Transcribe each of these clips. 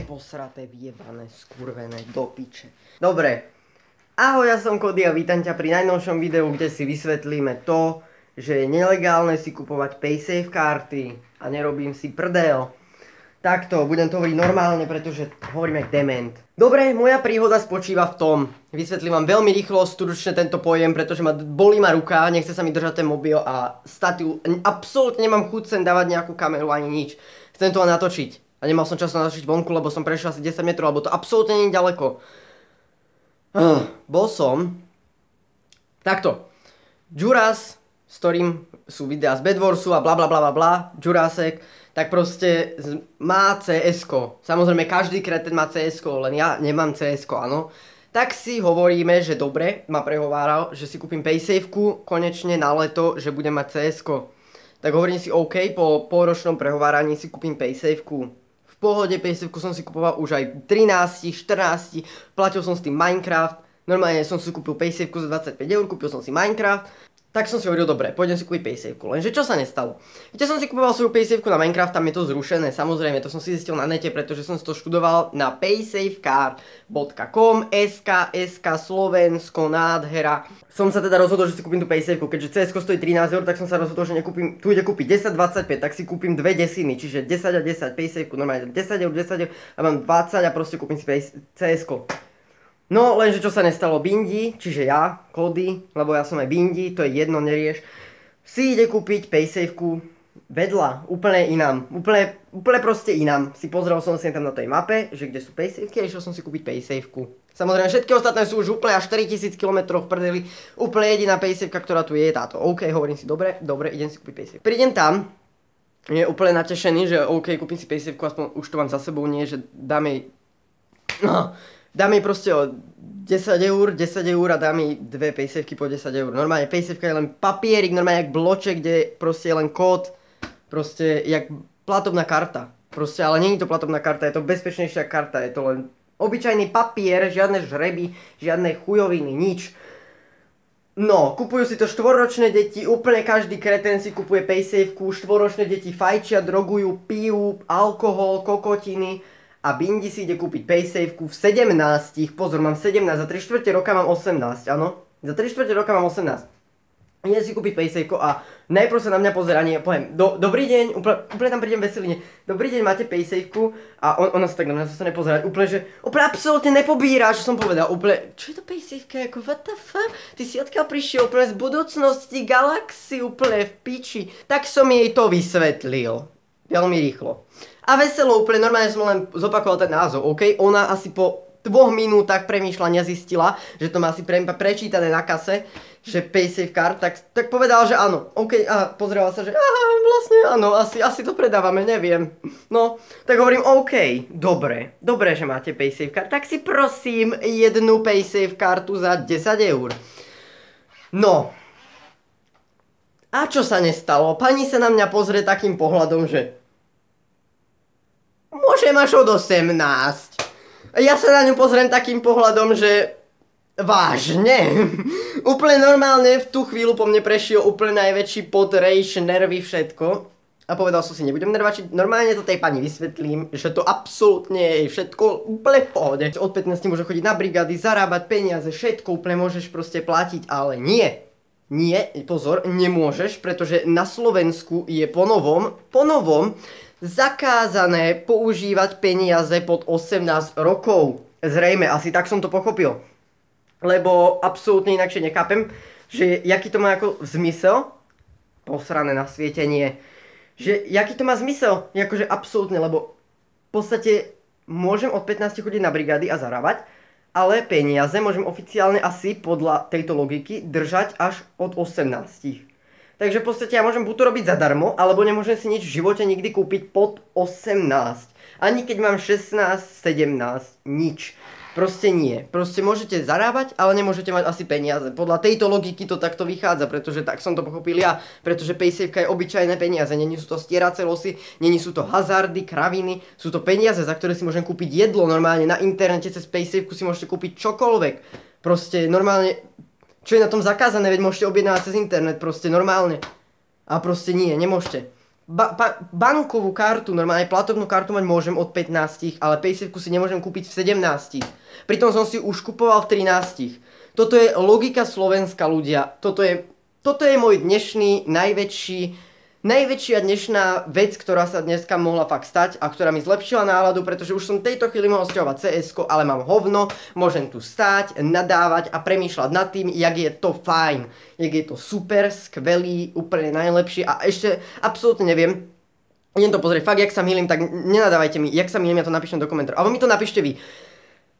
Posraté, vyjebané, skurvené, do piče. Dobre. Ahoj, ja som Kody a vítam ťa pri najnovšom videu, kde si vysvetlíme to, že je nelegálne si kupovať Paysafe karty a nerobím si prdel. Takto, budem to hovoriť normálne, pretože hovorím jak dement. Dobre, moja príhoda spočíva v tom, vysvetlím vám veľmi rýchlo, stručne tento pojem, pretože bolí ma ruka, nechce sa mi držať ten mobil a statiu, absolútne nemám chuť sem dávať nejakú kameru ani nič. Chcem to len natočiť a nemal som čas natočiť vonku, lebo som prešiel asi 10 metrov, lebo to absolútne nie je ďaleko. Bol som takto Juras, s ktorým sú videá z Bedwarsu a bla bla bla bla bla, Jurasek, tak proste má CS-ko. Samozrejme každý kreten má CS-ko, len ja nemám CS-ko, áno. Tak si hovoríme, že dobre, ma prehováral, že si kúpim Paysafe-ku konečne na leto, že budem mať CS-ko. Tak hovorím si OK, po polročnom prehováraní si kúpim Paysafe-ku. V pohode, Paysafe-ku som si kupoval už aj 13, 14, platil som s tým Minecraft, normálne som si kúpil Paysafe-ku za 25 eur, kúpil som si Minecraft, tak som si hovoril, dobre, pôjdem si kúpiť Paysafe-ku, lenže čo sa nestalo? Keď som si kupoval svoju Paysafe-ku na Minecraft, tam je to zrušené, samozrejme, to som si zistil na nete, pretože som si to študoval na paysafecard.com, SK, Slovensko, nádhera. Som sa teda rozhodol, že si kúpim tú Paysafe-ku, keďže CS-ko stojí 13 eur, tak som sa rozhodol, že nekúpim, tu ide kúpiť 10,25, tak si kúpim dve desiny, čiže 10 a 10 Paysafe-ku, normálne 10 eur a mám 20 a proste kúpim si CS-ko. No, lenže čo sa nestalo, Bindi, čiže ja, Kody, lebo ja som aj Bindi, to je jedno, nerieš, si ide kúpiť Paysafe-ku vedľa, úplne inám, úplne proste inám. Si pozrel som si tam na tej mape, že kde sú Paysafe-ky a išiel som si kúpiť Paysafe-ku. Samozrejme, všetky ostatné sú už úplne až 4000 km v prdeli, úplne jediná Paysafe-ka, ktorá tu je táto. OK, hovorím si, dobre, idem si kúpiť Paysafe. Prídem tam, je úplne natešený, že OK, kúpim si Paysafe-ku, aspoň už to mám za sebou, nie, že dáme jej proste o 10 eur a dá mi dve Paysafeky po 10 eur. Normálne Paysafeka je len papierik, normálne jak bloček, kde proste je len kód, proste jak platobná karta. Proste, ale nie je to platobná karta, je to bezpečnejšia karta, je to len obyčajný papier, žiadne žreby, žiadne chujoviny, nič. No, kupujú si to štvoročné deti, úplne každý kreten si kupuje Paysafe-ku, štvoročné deti fajčia, drogujú, pijú, alkohol, kokotiny. A Bindi si ide kúpiť Paysafe-ku v 17, pozor, mám 17, za 3/4 roka mám 18, áno? Za 3/4 roka mám 18. Idem si kúpiť Paysafe-ku a najprv sa na mňa pozerá, nie, poviem, dobrý deň, úplne tam prídem veselý, dobrý deň, máte Paysafe-ku? A ona sa tak na mňa sa nepozerá, úplne absolútne nepobíra, čo som povedal, úplne, čo je to Paysafe-ka, ako what the fuck? Ty si odkiaľ prišiel, úplne z budúcnosti, galaxy, úplne v piči. Tak som jej to vysvetlil, veľmi rýchlo. A veselo, úplne normálne som len zopakoval ten názov, OK? Ona asi po 2 minútach premýšľania zistila, že to má asi prečítané na kase, že Paysafe card, tak povedala, že áno, OK, a pozrela sa, že vlastne áno, asi to predávame, neviem. No, tak hovorím, OK, dobre, že máte Paysafe card, tak si prosím jednu Paysafe kartu za 10 eur. No. A čo sa nestalo? Pani sa na mňa pozrie takým pohľadom, že môžem až od 18. Ja sa na ňu pozriem takým pohľadom, že vážne. Úplne normálne v tú chvíľu po mne prešiel úplne najväčší pot, rage, nervy, všetko. A povedal som si, nebudem nervačiť, normálne to tej pani vysvetlím, že to absolútne je všetko úplne v pohode. Od 15 môže chodiť na brigády, zarábať peniaze, všetko úplne môžeš proste platiť, ale nie. Nie, pozor, nemôžeš, pretože na Slovensku je po novom zakázané používať peniaze pod 18 rokov. Zrejme, asi tak som to pochopil. Lebo absolútne inakšie nechápem, že jaký to má ako zmysel, posrané nasvietenie, že jaký to má zmysel, akože absolútne, lebo v podstate môžem od 15 chodiť na brigády a zarábať, ale peniaze môžem oficiálne asi podľa tejto logiky držať až od 18. Takže v podstate ja môžem buď to robiť zadarmo, alebo nemôžem si nič v živote nikdy kúpiť pod 18. Ani keď mám 16, 17, nič. Proste nie. Proste môžete zarábať, ale nemôžete mať asi peniaze. Podľa tejto logiky to takto vychádza, pretože tak som to pochopil ja. Pretože Paysafeka je obyčajné peniaze, není sú to stierace losy, není sú to hazardy, kraviny. Sú to peniaze, za ktoré si môžem kúpiť jedlo normálne. Na internete cez Paysafe si môžete kúpiť čokoľvek. Proste normálne. Čo je na tom zakázané, veď môžete objednávať cez internet, proste normálne. A proste nie, nemôžete. bankovú kartu, normálne platobnú kartu mať môžem od 15, ale paysafeku si nemôžem kúpiť v 17. Pritom som si už kupoval v 13. Toto je logika Slovenska, ľudia. Toto je môj dnešný najväčšia dnešná vec, ktorá sa dneska mohla fakt stať a ktorá mi zlepšila náladu, pretože už som v tejto chvíli mohol sťahovať CS-ko, ale mám hovno, môžem tu stáť, nadávať a premýšľať nad tým, jak je to fajn, jak je to super, skvelý, úplne najlepší a ešte absolútne neviem. Idem to pozrieť, fakt, jak sa mýlim, tak nenadávajte mi, jak sa mýlim, ja to napíšem do komentárov, alebo mi to napíšte vy.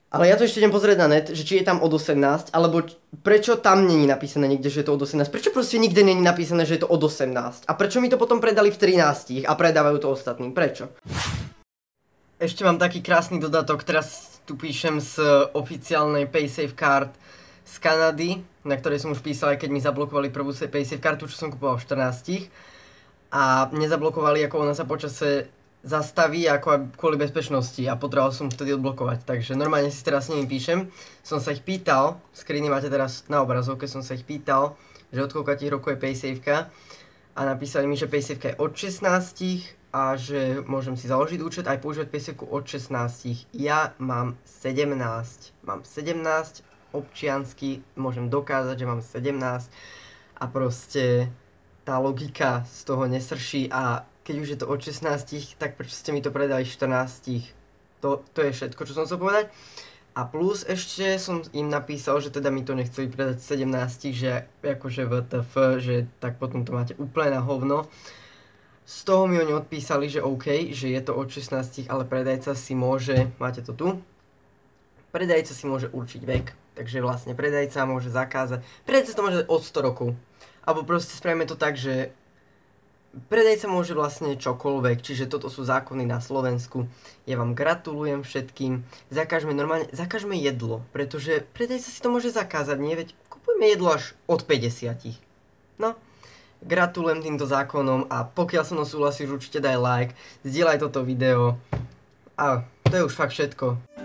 Ale ja to ešte idem pozrieť na net, že či je tam od 18, alebo prečo tam není napísané niekde, že je to od 18. Prečo proste nikde není napísané, že je to od 18? A prečo mi to potom predali v 13 a predávajú to ostatným? Prečo? Ešte mám taký krásny dodatok, teraz tu píšem z oficiálnej Paysafe card z Kanady, na ktorej som už písal, aj keď mi zablokovali prvú Paysafe kartu, čo som kupoval v 14. A nezablokovali, ako ona sa počase zastaví ako aj kvôli bezpečnosti a potreboval som vtedy odblokovať, takže normálne si teraz s nimi píšem. Som sa ich pýtal, screeny máte teraz na obrazovke, som sa ich pýtal, že od koľkých rokov je Paysafeka a napísali mi, že Paysafeka je od 16 a že môžem si založiť účet aj používať Paysafeku od 16. Ja mám 17, občiansky, môžem dokázať, že mám 17 a proste tá logika z toho nesrší a keď už je to od 16, tak prečo ste mi to predali 14? To je všetko, čo som chcel povedať. A plus ešte som im napísal, že teda mi to nechceli predať 17, že akože WTF, že tak potom to máte úplne na hovno. Z toho mi oni odpísali, že OK, že je to od 16, ale predajca si môže, máte to tu, predajca si môže určiť vek. Takže vlastne predajca môže zakázať, predajca to môže od 100 rokov. Alebo proste spravíme to tak, že predajca môže vlastne čokoľvek, čiže toto sú zákony na Slovensku. Ja vám gratulujem všetkým. Zakážme jedlo, pretože predajca si to môže zakázať, nie? Veď kupujeme jedlo až od 50. No, gratulujem týmto zákonom a pokiaľ so mnou súhlasíš, určite daj like, zdieľaj toto video a to je už fakt všetko.